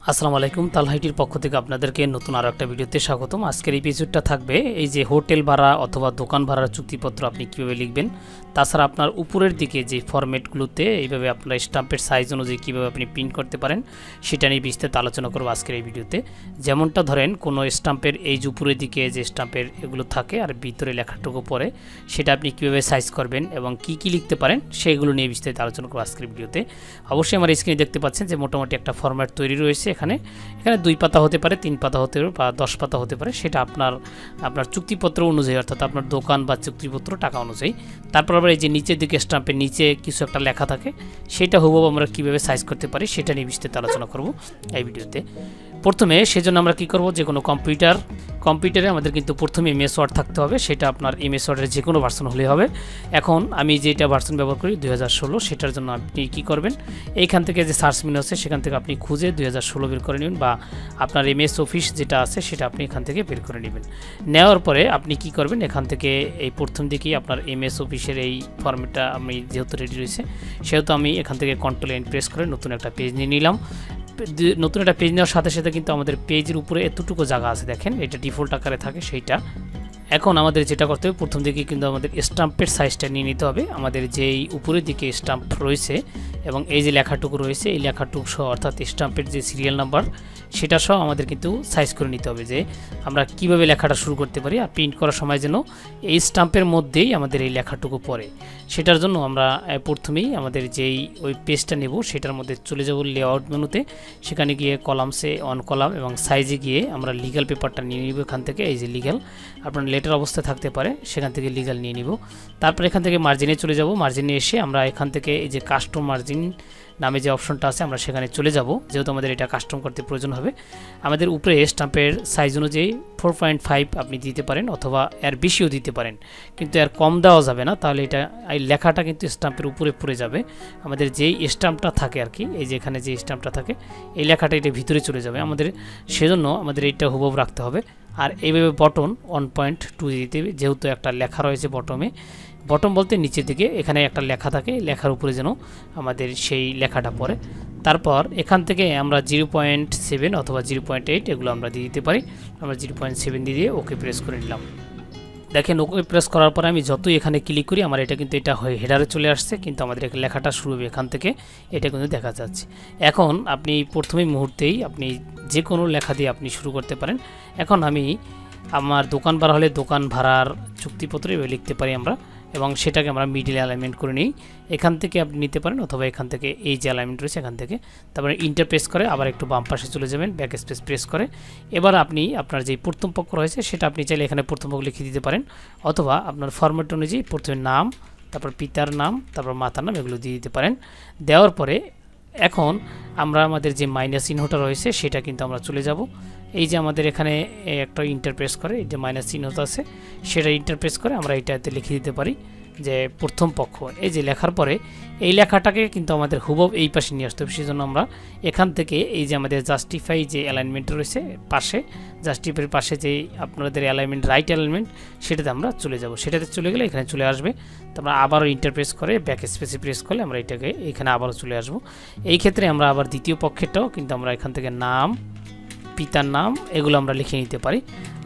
আসসালামু আলাইকুম, তালহাইটির পক্ষ থেকে আপনাদেরকে নতুন আরও একটা ভিডিওতে স্বাগতম। আজকের এপিসোডটা থাকবে এই যে হোটেল ভাড়া অথবা দোকান ভাড়ার চুক্তিপত্র আপনি কীভাবে লিখবেন, তাছাড়া আপনার উপরের দিকে যে ফরম্যাটগুলোতে এইভাবে আপনার স্টাম্পের সাইজ অনুযায়ী কীভাবে আপনি প্রিন্ট করতে পারেন সেটা নিয়ে বিস্তারিত আলোচনা করবো আজকের এই ভিডিওতে। যেমনটা ধরেন কোনো স্টাম্পের এই যে উপরের দিকে যে স্টাম্পের এগুলো থাকে আর ভিতরে লেখাটুকু পড়ে, সেটা আপনি কীভাবে সাইজ করবেন এবং কি কি লিখতে পারেন সেইগুলো নিয়ে বিস্তারিত আলোচনা করবো আজকের ভিডিওতে। অবশ্যই আমার স্ক্রিনে দেখতে পাচ্ছেন যে মোটামুটি একটা ফরম্যাট তৈরি রয়েছে। এখানে 2 পাতা হতে পারে, 3 পাতা হতে পারে বা 10 পাতা হতে পারে, সেটা আপনার চুক্তিপত্র অনুযায়ী, অর্থাৎ আপনার দোকান বা চুক্তিপত্র টাকা অনুযায়ী। তারপর আবার এই যে নিচের দিকে স্টাম্পের নিচে কিছু একটা লেখা থাকে, সেটা হুবহু আমরা কীভাবে সাইজ করতে পারি সেটা নিয়ে বিস্তারিত আলোচনা করব এই ভিডিওতে। প্রথমে সেজন্য আমরা কি করব, যে কোনো কম্পিউটারে আমাদের কিন্তু প্রথমে এমএস ওয়ার্ড থাকতে হবে। সেটা আপনার এমএস ওয়ার্ডের যে কোনো ভার্সন হলেই হবে। এখন আমি যেটা ভার্সন ব্যবহার করি 2016, সেটার জন্য আপনি কি করবেন, এইখান থেকে যে সার্চ মেনু আছে সেখান থেকে আপনি খুঁজে 2016 বের করে নেবেন, বা আপনার এমএস অফিস যেটা আছে সেটা আপনি এখান থেকে বের করে নেবেন। নেওয়ার পরে আপনি কি করবেন, এখান থেকে এই প্রথম দিকেই আপনার এমএস অফিসের এই ফর্মেটটা আমি যেহেতু রেডি রয়েছে, সেহেতু আমি এখান থেকে কন্ট্রোল এন প্রেস করে নতুন একটা পেজ নিয়ে নিলাম। নতুন একটা পেজ নেওয়ার সাথে সাথে কিন্তু আমাদের পেজের উপরে এতটুকু জায়গা আছে, দেখেন এটা ডিফল্ট আকারে থাকে সেইটা। এখন আমাদের যেটা করতে হবে, প্রথম দিকে কিন্তু আমাদের স্টাম্পের সাইজটা নিয়ে নিতে হবে। আমাদের যেই উপরের দিকে স্টাম্প রয়েছে এবং এই যে লেখাটুকু রয়েছে, এই লেখাটুকু সহ, অর্থাৎ স্টাম্পের যে সিরিয়াল নাম্বার সেটা সহ আমাদের কিন্তু সাইজ করে নিতে হবে, যে আমরা কিভাবে লেখাটা শুরু করতে পারি। আর প্রিন্ট করার সময় যেন এই স্টাম্পের মধ্যেই আমাদের এই লেখাটুকু পড়ে, সেটার জন্য আমরা প্রথমেই আমাদের যেই ওই পেজটা নেব সেটার মধ্যে চলে যাব লেআউট মেনুতে। সেখানে গিয়ে কলামসে অন কলাম এবং সাইজে গিয়ে আমরা লিগ্যাল পেপারটা নিয়ে নিব। এখান থেকে এই যে লিগ্যাল আপনার লেটার অবস্থায় থাকতে পারে, সেখান থেকে লিগ্যাল নিয়ে নিব। তারপর এখান থেকে মার্জিনে চলে যাব। মার্জিনে এসে আমরা এখান থেকে এই যে কাস্টম মার্জিন নামে যে অপশনটা আছে আমরা সেখানে চলে যাব, যেহেতু আমাদের এটা কাস্টম করতে প্রয়োজন হবে। আমাদের উপরে স্টাম্পের সাইজ অনুযায়ী 4.5 আপনি দিতে পারেন, অথবা এর বেশিও দিতে পারেন, কিন্তু এর কম দেওয়া যাবে না, তাহলে এটা এই লেখাটা কিন্তু স্টাম্পের উপরে পড়ে যাবে। আমাদের যেই স্টাম্পটা থাকে আর কি, এই যে এখানে যে স্টাম্পটা থাকে, এই লেখাটা এটা ভিতরে চলে যাবে আমাদের, সেজন্য আমাদের এইটা হুবহু রাখতে হবে। আর এইভাবে বটন 1.2 দিতে হবে, যেহেতু একটা লেখা রয়েছে বটমে। বটম বলতে নিচের দিকে এখানে একটা লেখা থাকে, লেখার উপরে যেন আমাদের সেই লেখাটা পড়ে। তারপর এখান থেকে আমরা 0.7 অথবা 0.8 এগুলো আমরা দিয়ে দিতে পারি। আমরা 0.7 দিয়ে ওকে প্রেস করে নিলাম। দেখেন ওকে প্রেস করার পরে আমি যতই এখানে ক্লিক করি আমার এটা কিন্তু এটা হেডারে চলে আসছে, কিন্তু আমাদের লেখাটা শুরু হবে এখান থেকে, এটা কিন্তু দেখা যাচ্ছে। এখন আপনি প্রথমেই মুহূর্তেই আপনি যে কোনো লেখা দিয়ে আপনি শুরু করতে পারেন। এখন আমি আমার দোকান ভাড়া হলে দোকান ভাড়ার চুক্তিপত্রে লিখতে পারি আমরা, এবং সেটাকে আমরা মিডিল অ্যালাইনমেন্ট করে নিই। এখান থেকে আপনি নিতে পারেন, অথবা এখান থেকে এই যে অ্যালাইনমেন্ট রয়েছে এখান থেকে। তারপরে ইন্টার প্রেস করে আবার একটু বাম পাশে চলে যাবেন, ব্যাক স্পেস প্রেস করে। এবার আপনি আপনার যে প্রথম পক্ষ রয়েছে সেটা আপনি চাইলে এখানে প্রথম পক্ষ লিখে দিতে পারেন, অথবা আপনার ফরম্যাট অনুযায়ী প্রথমে নাম, তারপর পিতার নাম, তারপর মাতার নাম, এগুলো দিয়ে দিতে পারেন। দেওয়ার পরে এখন আমরা আমাদের যে মাইনাস চিহ্নটা রয়েছে সেটা কিন্তু আমরা চলে যাব। এই যে আমাদের এখানে একটা ইন্টারপ্রেস করে এই যে মাইনাস চিহ্নটা আছে, সেটা ইন্টারপ্রেস করে আমরা এটাতে লিখে দিতে পারি যে প্রথম পক্ষ। এই যে লেখার পরে এই লেখাটাকে কিন্তু আমাদের হুবহু এই পাশে নিয়ে আসতে হবে। সেই জন্য আমরা এখান থেকে এই যে আমাদের জাস্টিফাই যে অ্যালাইনমেন্ট রয়েছে পাশে, জাস্টিফাইয়ের পাশে যে আপনাদের অ্যালাইনমেন্ট, রাইট অ্যালাইনমেন্ট, সেটাতে আমরা চলে যাব। সেটাতে চলে গেলে এখানে চলে আসবে। তো আমরা আবারও ইন্টারপ্রেস করে ব্যাক স্পেসে প্রেস করলে আমরা এটাকে এখানে আবারও চলে আসব। এই ক্ষেত্রে আমরা আবার দ্বিতীয় পক্ষেরটাও কিন্তু আমরা এখান থেকে নাম, পিতার নাম, এগুলো আমরা লিখে নিতে পারি।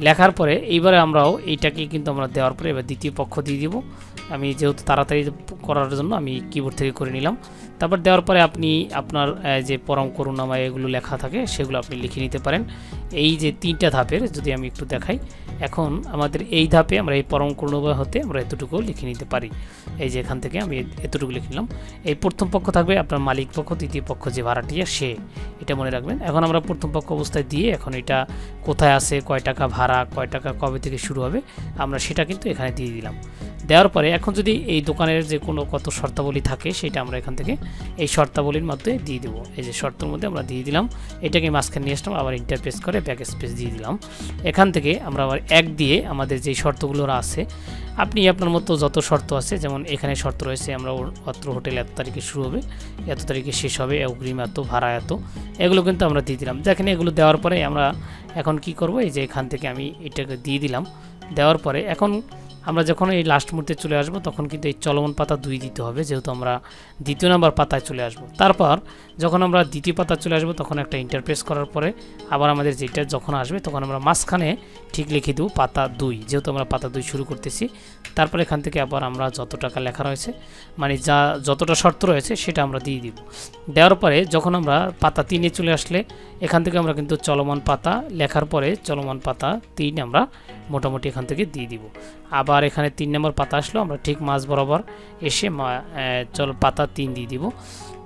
লেখার পরে এইবারে আমরাও এইটাকে কিন্তু আমরা দেওয়ার পরে এবার দ্বিতীয় পক্ষ দিয়ে দিব। আমি যেহেতু তাড়াতাড়ি করার জন্য আমি কিবোর্ড থেকে করে নিলাম। তারপর দেওয়ার পরে আপনি আপনার যে পরম করুণাময় এগুলো লেখা থাকে সেগুলো আপনি লিখে নিতে পারেন। এই যে 3টা ধাপের যদি আমি একটু দেখাই, এখন আমাদের এই ধাপে আমরা এই পরম করুণাময় হতে আমরা এতটুকু লিখে নিতে পারি। এই যে এখান থেকে আমি এতটুকু লিখে নিলাম। এই প্রথম পক্ষ থাকবে আপনার মালিক পক্ষ, দ্বিতীয় পক্ষ যে ভাড়াটিয়া সে, এটা মনে রাখবেন। এখন আমরা প্রথম পক্ষ অবস্থায় দিয়ে এখন এটা কোথায় আছে, কয় টাকা ভাড়া, কয় টাকা কবে থেকে শুরু হবে, আমরা সেটা কিন্তু এখানে দিয়ে দিলাম। দেওয়ার পরে এখন যদি এই দোকানের যে কোনো কত শর্তাবলী থাকে সেটা আমরা এখান থেকে এই শর্তাবলীর মধ্যে দিয়ে দেবো। এই যে শর্তের মধ্যে আমরা দিয়ে দিলাম, এটাকে মাঝখানে নিয়ে আসলাম, আবার ইন্টারপ্রেস করে ব্যাক স্পেস দিয়ে দিলাম। এখান থেকে আমরা আবার 1 দিয়ে আমাদের যেই শর্তগুলো আছে, আপনি আপনার মতো যত শর্ত আছে, যেমন এখানে শর্ত রয়েছে আমরা অত্র হোটেল এত তারিখে শুরু হবে, এত তারিখে শেষ হবে, অগ্রিম এত, ভাড়া এত, এগুলো কিন্তু আমরা দিয়ে দিলাম। দেখেন এগুলো দেওয়ার পরে আমরা এখন কি করব, এই যে এখান থেকে আমি এটাকে দিয়ে দিলাম। দেওয়ার পরে এখন আমরা যখন এই লাস্ট মুহূর্তে চলে আসব তখন কিন্তু এই চলমান পাতা 2 দিতে হবে, যেহেতু আমরা দ্বিতীয় নাম্বার পাতায় চলে আসব। তারপর যখন আমরা দ্বিতীয় পাতা চলে আসব তখন একটা ইন্টারপ্রেস করার পরে আবার আমাদের যেটা যখন আসবে তখন আমরা মাঝখানে ঠিক লিখে দেবো পাতা 2, যেহেতু আমরা পাতা 2 শুরু করতেছি। তারপর এখান থেকে আবার আমরা যত টাকা লেখা রয়েছে মানে যতটা শর্ত রয়েছে সেটা আমরা দিয়ে দিব। দেওয়ার পরে যখন আমরা পাতা 3-এ চলে আসলে এখান থেকে আমরা কিন্তু চলমান পাতা লেখার পরে চলমান পাতা 3 আমরা মোটামুটি এখান থেকে দিয়ে দিব। আবার এখানে 3 নম্বর পাতা আসলো, আমরা ঠিক মাঝ বরাবর এসে পাতা 3 দিয়ে দিব।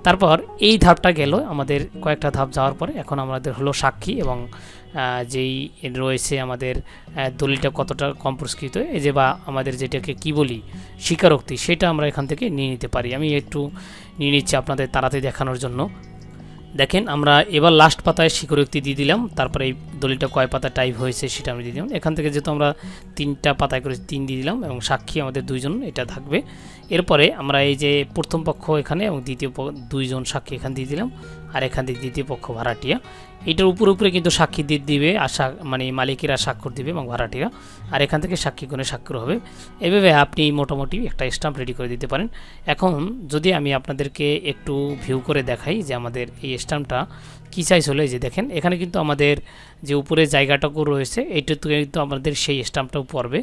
তারপর এই ধাপটা গেল আমাদের কয়েকটা ধাপ যাওয়ার পরে এখন আমাদের হলো সাক্ষী এবং যেই রয়েছে আমাদের দলিলটা কতটা কম্পোজকৃত, এই যে বা আমাদের যেটাকে কি বলি স্বীকারোক্তি, সেটা আমরা এখান থেকে নিয়ে নিতে পারি। আমি একটু নিয়ে নিচ্ছি আপনাদের তাড়াতাড়ি দেখানোর জন্য। দেখেন আমরা এবার লাস্ট পাতায় স্বীকারোক্তি দিয়ে দিলাম, তারপরে এই দলিলটা কয় পাতা টাইপ হয়েছে সেটা আমি দিয়ে দিলাম। এখান থেকে যেহেতু আমরা 3টা পাতায় করে 3 দিয়ে দিলাম এবং সাক্ষী আমাদের 2 জন এটা থাকবে। এরপরে আমরা এই যে প্রথম পক্ষ এখানে এবং দ্বিতীয় 2 জন সাক্ষী এখান দিয়ে দিলাম, আর এখান থেকে দ্বিতীয় পক্ষ ভাড়াটিয়া। এটার উপরে কিন্তু সাক্ষী দিয়ে দিবে আর মানে মালিকেরা স্বাক্ষর দিবে এবং ভাড়াটিয়া, আর এখান থেকে সাক্ষীগণের স্বাক্ষর হবে। এভাবে আপনি মোটামুটি একটা স্ট্যাম্প রেডি করে দিতে পারেন। এখন যদি আমি আপনাদেরকে একটু ভিউ করে দেখাই যে আমাদের এই স্ট্যাম্পটা কী সাইজ হলো, এই যে দেখেন এখানে কিন্তু আমাদের যে উপরে জায়গাটুকু রয়েছে এইটুকু কিন্তু আমাদের সেই স্ট্যাম্পটাও পড়বে,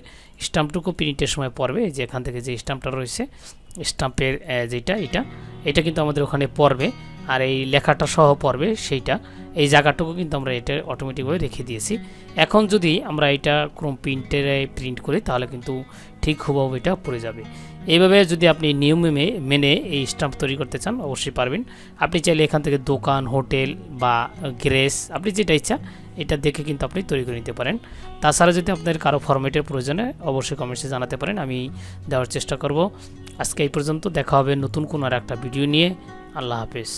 স্ট্যাম্পটুকু প্রিন্টের সময় পড়বে। যে এখান থেকে যে স্ট্যাম্পটা রয়েছে স্ট্যাম্পের যেটা এটা কিন্তু আমাদের ওখানে পড়বে, আর এই লেখাটা সহ পড়বে সেইটা, এই জায়গাটুকু কিন্তু আমরা এটা অটোমেটিকভাবে রেখে দিয়েছি। এখন যদি আমরা এটা ক্রোম প্রিন্টারে প্রিন্ট করি তাহলে কিন্তু ঠিক হুবহু এটা পড়ে যাবে। এইভাবে যদি আপনি নিয়ম মেনে এই স্ট্যাম্প তৈরি করতে চান অবশ্যই পারবেন। আপনি চাইলে এখান থেকে দোকান, হোটেল বা গ্যারেজ আপনি যেটা ইচ্ছা এটা দেখে কিন্তু আপনি তৈরি করে নিতে পারেন। তাছাড়া যদি আপনাদের কারো ফরম্যাটের প্রয়োজনে অবশ্যই কমেন্টসে জানাতে পারেন, আমি দেওয়ার চেষ্টা করব। আজকে এই পর্যন্ত, দেখা হবে নতুন কোনো আর একটা ভিডিও নিয়ে। আল্লাহ হাফেজ।